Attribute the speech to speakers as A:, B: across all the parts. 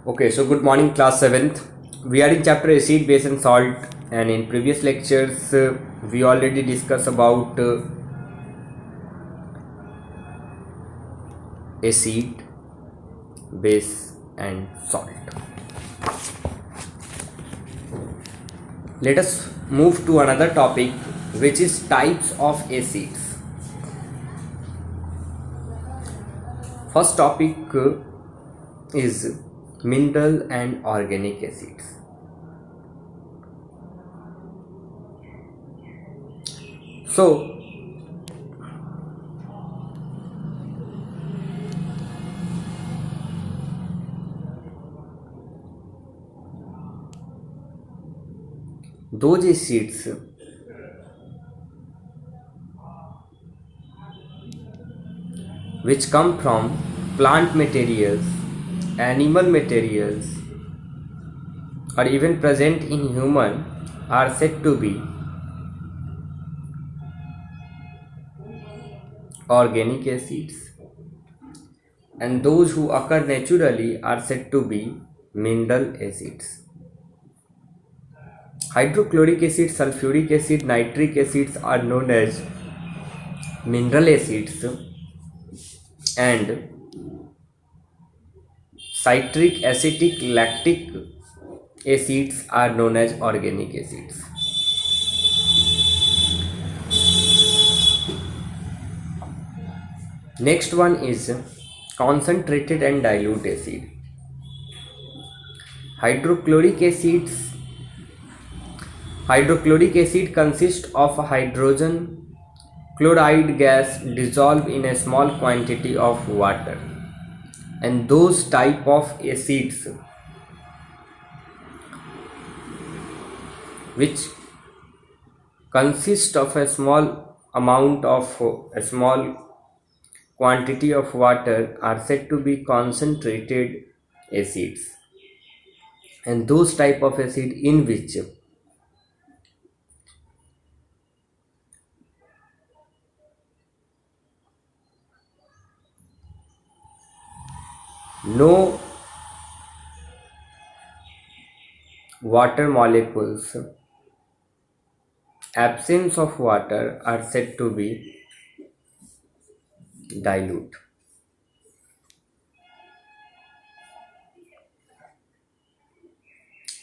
A: Okay, so good morning, class 7th. We are in chapter acid, base, and salt, and in previous lectures, we already discussed about acid, base, and salt. Let us move to another topic, which is types of acids. First topic is mineral and organic acids. So, those acids which come from plant materials, animal materials, or even present in human are said to be organic acids, and those who occur naturally are said to be mineral acids. Hydrochloric acid, sulfuric acid, nitric acids are known as mineral acids, and citric, acetic, lactic acids are known as organic acids. Next one is concentrated and dilute acid. Hydrochloric acids. Hydrochloric acid consists of hydrogen chloride gas dissolved in a small quantity of water, and those type of acids which consist of a small quantity of water are said to be concentrated acids, and those type of acid in which no water molecules, absence of water, are said to be dilute.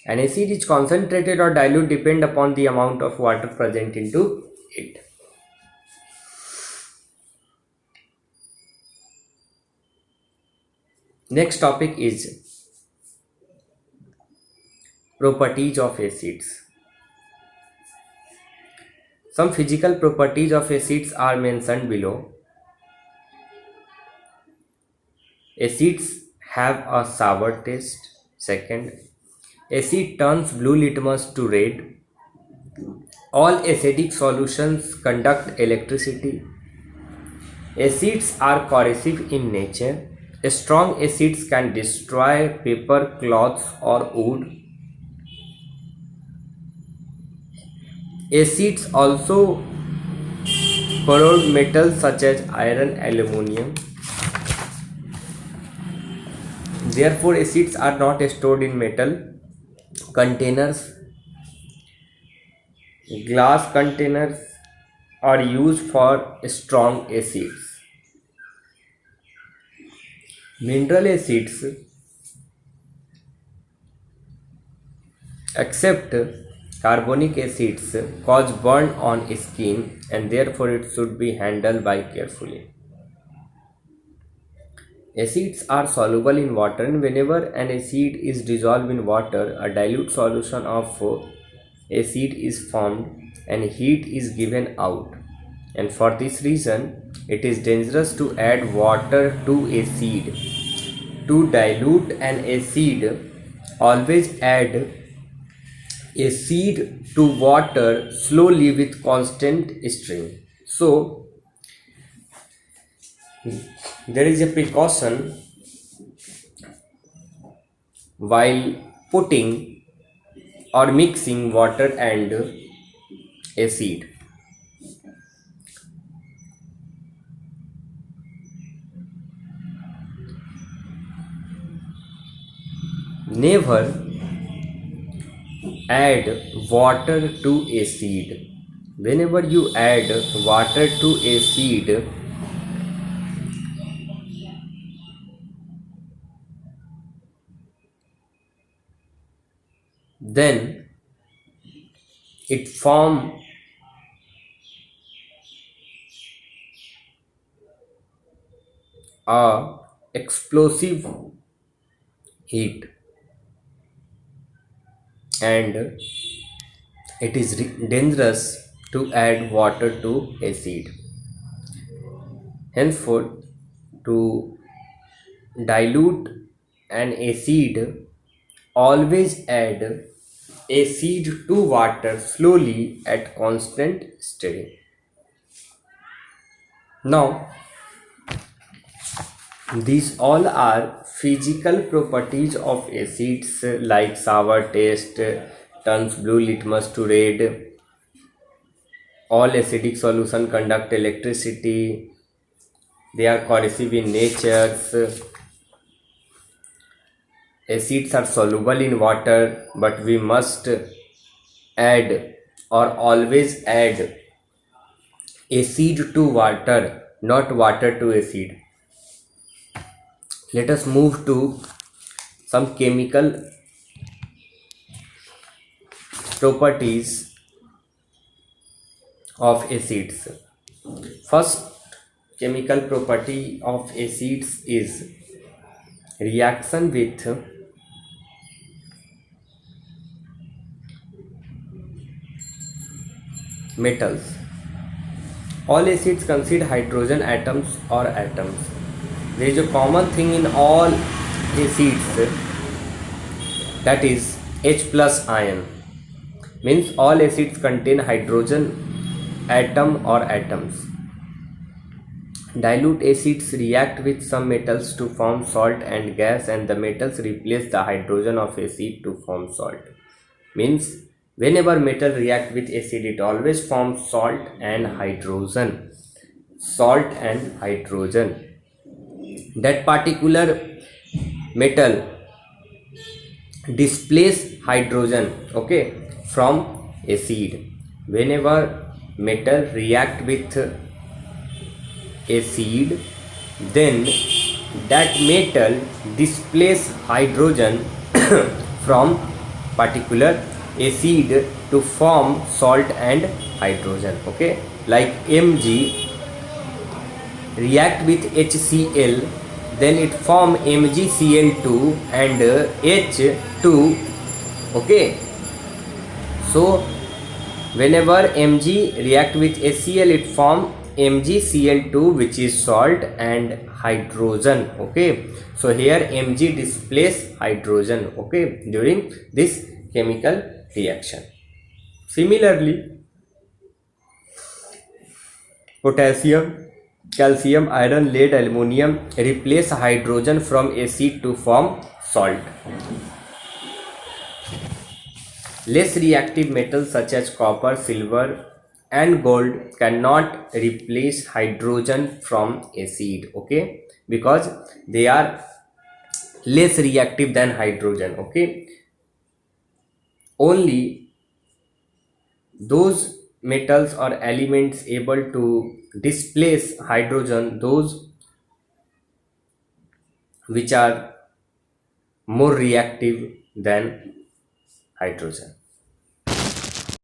A: An acid is concentrated or dilute depend upon the amount of water present into it. Next topic is properties of acids. Some physical properties of acids are mentioned below. Acids have a sour taste. Second, acid turns blue litmus to red. All acidic solutions conduct electricity. Acids are corrosive in nature. Strong acids can destroy paper, cloths, or wood. Acids also corrode metals such as iron, aluminium. Therefore, acids are not stored in metal containers. Glass containers are used for strong acids. Mineral acids, except carbonic acids, cause burn on skin, and therefore it should be handled by carefully. Acids are soluble in water, and whenever an acid is dissolved in water, a dilute solution of acid is formed and heat is given out. And for this reason, it is dangerous to add water to acid. To dilute an acid, always add acid to water slowly with constant stirring. So, there is a precaution while putting or mixing water and acid. Never add water to a seed. Whenever you add water to a seed, then it form a explosive heat, and it is dangerous to add water to a seed. Henceforth, to dilute an acid, always add acid to water slowly at constant steady. Now, these all are physical properties of acids like sour taste, turns blue litmus to red. All acidic solution conduct electricity. They are corrosive in nature. Acids are soluble in water, but we must add or always add acid to water, not water to acid. Let us move to some chemical properties of acids. First chemical property of acids is reaction with metals. All acids contain hydrogen atoms or atoms. There is a common thing in all acids, that is H plus ion. Means all acids contain hydrogen atom or atoms. Dilute acids react with some metals to form salt and gas, and the metals replace the hydrogen of acid to form salt. Means whenever metal react with acid, it always forms salt and hydrogen. Salt and hydrogen. That particular metal displace hydrogen, okay, from acid. Whenever metal react with acid, then that metal displace hydrogen from particular acid to form salt and hydrogen, okay. Like Mg react with HCl, then it form MgCl2 and H2, okay. So whenever Mg react with HCl, it form MgCl2, which is salt and hydrogen, okay. So here Mg displace hydrogen, okay, during this chemical reaction. Similarly, potassium, calcium, iron, lead, aluminum replace hydrogen from acid to form salt. Less reactive metals such as copper, silver and gold cannot replace hydrogen from acid, okay, because they are less reactive than hydrogen, okay. Only those metals or elements able to displace hydrogen, those which are more reactive than hydrogen.